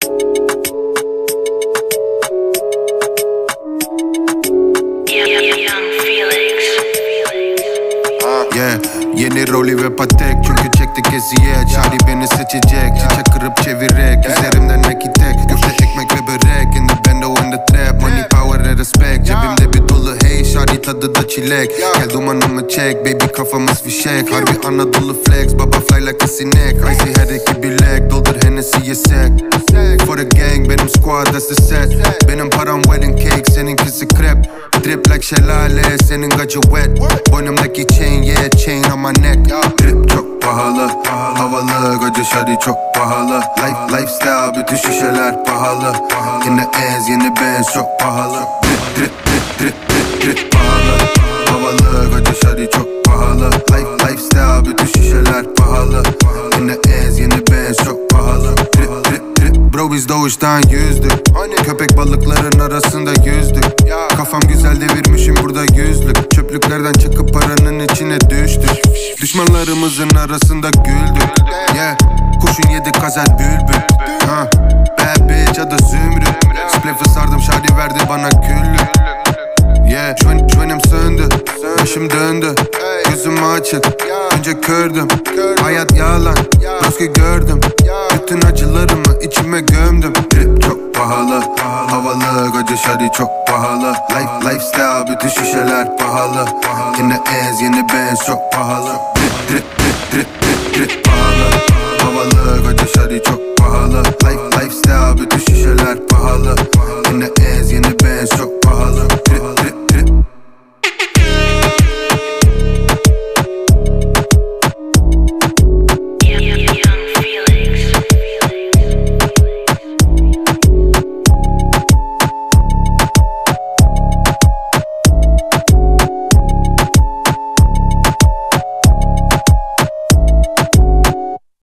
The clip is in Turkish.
Yeah, yeni rolü ve patek, çünkü çektik eziyet. Şari beni seçecek, çiçek kırıp çevirek. Üzerimden nakit tek, köfte ekmek ve börek. In the bando, in the trap, money, power and respect. Cebimde bir dolu hey, şari tadı da çilek. Gel dumanımı çek, baby kafamız fişek. Harbi Anadolu flex, baba fly like a sinek. Icy her iki bilek, doldur Hennessy yesek. For the gang, benim squad, that's the set. Benim param wedding cake, seninkisi krep. Drip like şelale, senin gacı wet. Boynumdaki chain, yeah, chain on my neck. Drip çok pahalı, havalı. Gacı şari çok pahalı. Lifestyle, bütün şişeler pahalı. In the ends, yeni Benz çok pahalı. Drip pahalı, havalı. Gacı şari çok pahalı. Lifestyle, bütün şişeler pahalı. In the ends, yeni Benz çok pahalı. Bro biz doğuştan yüzdük. Köpek balıkların arasında yüzdük. Kafam güzel devirmişim burada yüzlük. Çöplüklerden çıkıp paranın içine düştük. Düşmanlarımızın arasında güldük. Yeah, kurşun yedi kazel bülbül. Bad bitch adı Zümrüt. Spliff'i sardım şadi verdi bana küllük. Yeah, şvenim söndü, başım döndü. Gözüm açık, önce kördüm. Hayat yalan, Roski gördüm. Bütün acılarımı içime gömdüm. Drip çok pahalı, havalı. Gacı şari çok pahalı. Lifestyle, bütün şişeler pahalı. In the ends, yeni Benz çok pahalı. Drip pahalı, havalı. Gacı şari çok pahalı.